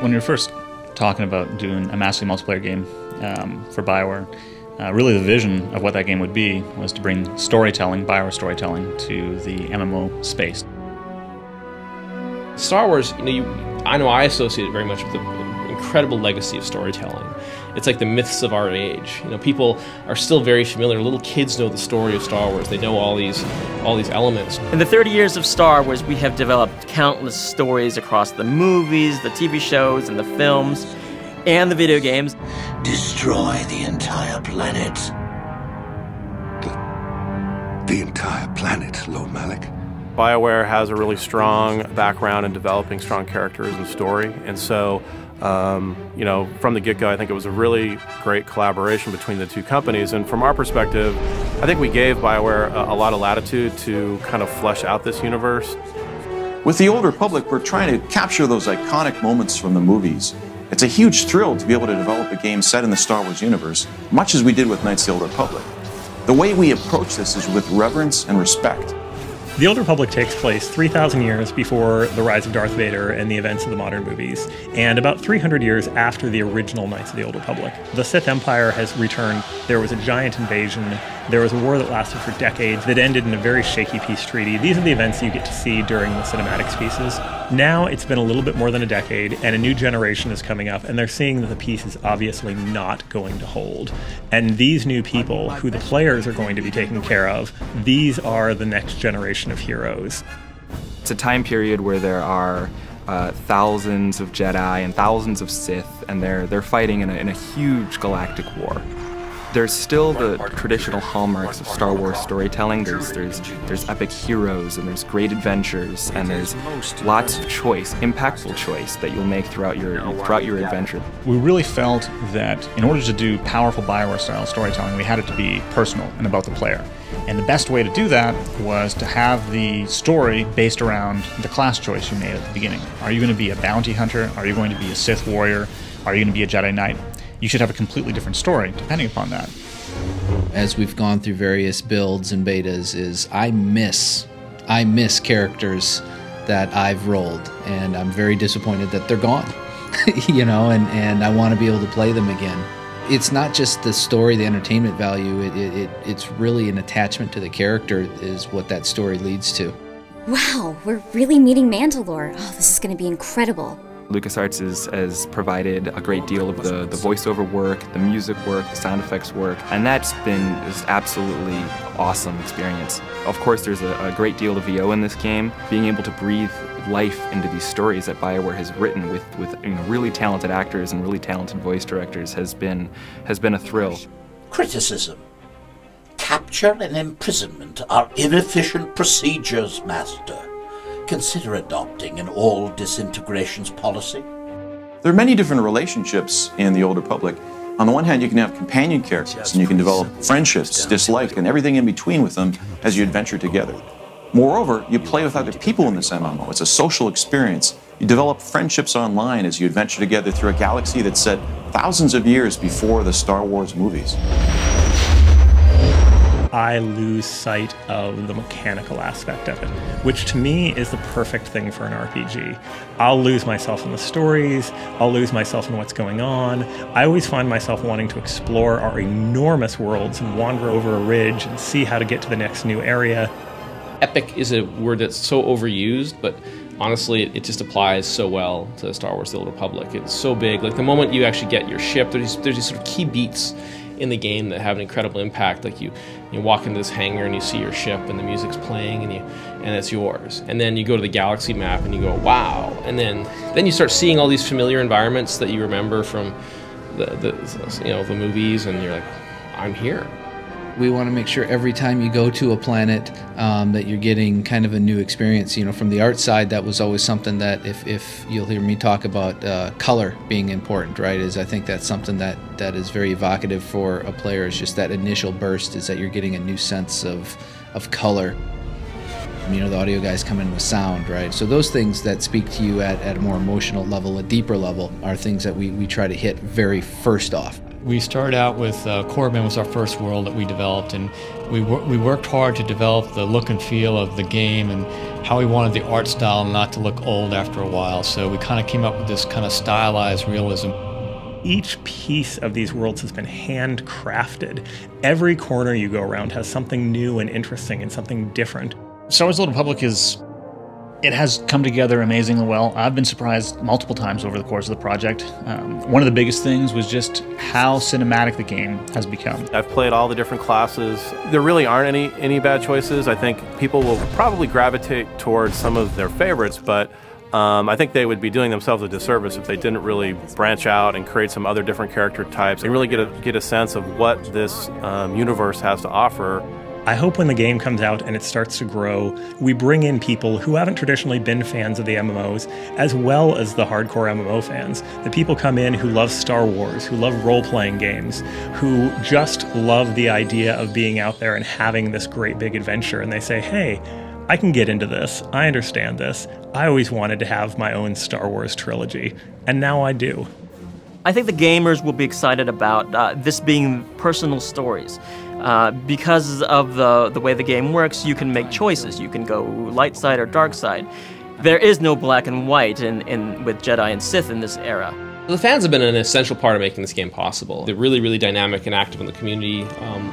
when you're first talking about doing a massively multiplayer game for BioWare, really the vision of what that game would be was to bring storytelling, BioWare storytelling, to the MMO space. Star Wars, I know I associate it very much with the incredible legacy of storytelling. It's like the myths of our age. People are still very familiar. Little kids know the story of Star Wars. They know all these elements. In the 30 years of Star Wars, we have developed countless stories across the movies, the TV shows, and the films, and the video games. Destroy the entire planet. The entire planet, Lord Malik. BioWare has a really strong background in developing strong characters and story, and so from the get-go, I think it was a really great collaboration between the two companies. And from our perspective, I think we gave BioWare a lot of latitude to kind of flesh out this universe. With the Old Republic, we're trying to capture those iconic moments from the movies. It's a huge thrill to be able to develop a game set in the Star Wars universe, much as we did with Knights of the Old Republic. The way we approach this is with reverence and respect. The Old Republic takes place 3,000 years before the rise of Darth Vader and the events of the modern movies, and about 300 years after the original Knights of the Old Republic. The Sith Empire has returned. There was a giant invasion. There was a war that lasted for decades that ended in a very shaky peace treaty. These are the events you get to see during the cinematics pieces. Now it's been a little bit more than a decade, and a new generation is coming up, and they're seeing that the peace is obviously not going to hold. And these new people, who the players are going to be taking care of, these are the next generation of heroes. It's a time period where there are thousands of Jedi and thousands of Sith, and they're fighting in a huge galactic war. There's still the traditional hallmarks of Star Wars storytelling. There's epic heroes, and there's great adventures, and there's lots of choice, impactful choice that you'll make throughout your adventure. We really felt that in order to do powerful BioWare-style storytelling, we had it to be personal and about the player. And the best way to do that was to have the story based around the class choice you made at the beginning. Are you going to be a bounty hunter? Are you going to be a Sith warrior? Are you going to be a Jedi Knight? You should have a completely different story depending upon that. As we've gone through various builds and betas, I miss characters that I've rolled, and I'm very disappointed that they're gone. And I want to be able to play them again. It's not just the story, the entertainment value, it's really an attachment to the character is what that story leads to. Wow, we're really meeting Mandalore. Oh, this is going to be incredible. LucasArts has provided a great deal of the voiceover work, the music work, the sound effects work, and that's been this absolutely awesome experience. Of course, there's a great deal of VO in this game. Being able to breathe life into these stories that BioWare has written with really talented actors and really talented voice directors has been a thrill. Criticism. Capture and imprisonment are inefficient procedures, Master. Consider adopting an all disintegrations policy. There are many different relationships in the Old Republic. On the one hand, you can have companion characters, and you can develop friendships, dislike, and everything in between with them as you adventure together. Moreover, you play with other people in this MMO. It's a social experience. You develop friendships online as you adventure together through a galaxy that's set thousands of years before the Star Wars movies. I lose sight of the mechanical aspect of it, which to me is the perfect thing for an RPG. I'll lose myself in the stories, I'll lose myself in what's going on. I always find myself wanting to explore our enormous worlds and wander over a ridge and see how to get to the next new area. Epic is a word that's so overused, but honestly, it just applies so well to Star Wars: The Old Republic. It's so big. Like the moment you actually get your ship, there's these sort of key beats in the game that have an incredible impact. Like you walk into this hangar and you see your ship and the music's playing and it's yours. And then you go to the galaxy map and you go, wow. And then you start seeing all these familiar environments that you remember from the movies, and you're like, I'm here. We want to make sure every time you go to a planet that you're getting kind of a new experience. From the art side, that was always something that if you'll hear me talk about color being important, right, I think that's something that is very evocative for a player. Is just that initial burst is that you're getting a new sense of color. The audio guys come in with sound, right? So those things that speak to you at a more emotional level, a deeper level, are things that we try to hit very first off. We started out with Corbin was our first world that we developed, and we worked hard to develop the look and feel of the game and how we wanted the art style not to look old after a while. So we kind of came up with this kind of stylized realism. Each piece of these worlds has been handcrafted. Every corner you go around has something new and interesting and something different. Star Wars: The Old Republic has come together amazingly well. I've been surprised multiple times over the course of the project. One of the biggest things was just how cinematic the game has become. I've played all the different classes. There really aren't any bad choices. I think people will probably gravitate towards some of their favorites, but I think they would be doing themselves a disservice if they didn't really branch out and create some other different character types and really get a sense of what this universe has to offer. I hope when the game comes out and it starts to grow, we bring in people who haven't traditionally been fans of the MMOs, as well as the hardcore MMO fans. The people come in who love Star Wars, who love role-playing games, who just love the idea of being out there and having this great big adventure, and they say, hey, I can get into this, I understand this, I always wanted to have my own Star Wars trilogy, and now I do. I think the gamers will be excited about this being personal stories. Because of the way the game works, you can make choices. You can go light side or dark side. There is no black and white with Jedi and Sith in this era. The fans have been an essential part of making this game possible. They're really, really dynamic and active in the community.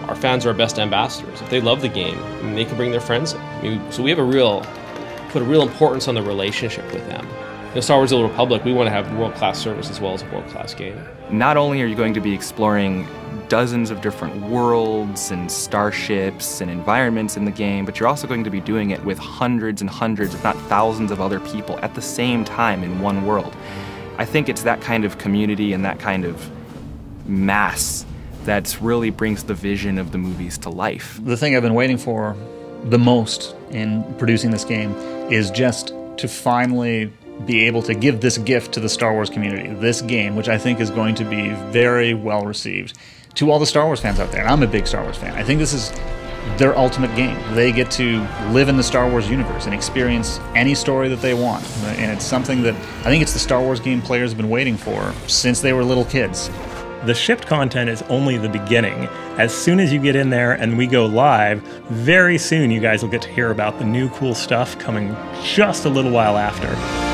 Our fans are our best ambassadors. If they love the game, I mean, they can bring their friends in. So we have put a real importance on the relationship with them. In Star Wars: The Old Republic, we want to have world-class service as well as a world-class game. Not only are you going to be exploring dozens of different worlds and starships and environments in the game, but you're also going to be doing it with hundreds and hundreds, if not thousands of other people at the same time in one world. I think it's that kind of community and that kind of mass that really brings the vision of the movies to life. The thing I've been waiting for the most in producing this game is just to finally be able to give this gift to the Star Wars community, this game, which I think is going to be very well received to all the Star Wars fans out there. And I'm a big Star Wars fan. I think this is their ultimate game. They get to live in the Star Wars universe and experience any story that they want. And it's something that I think it's the Star Wars game players have been waiting for since they were little kids. The shipped content is only the beginning. As soon as you get in there and we go live, very soon you guys will get to hear about the new cool stuff coming just a little while after.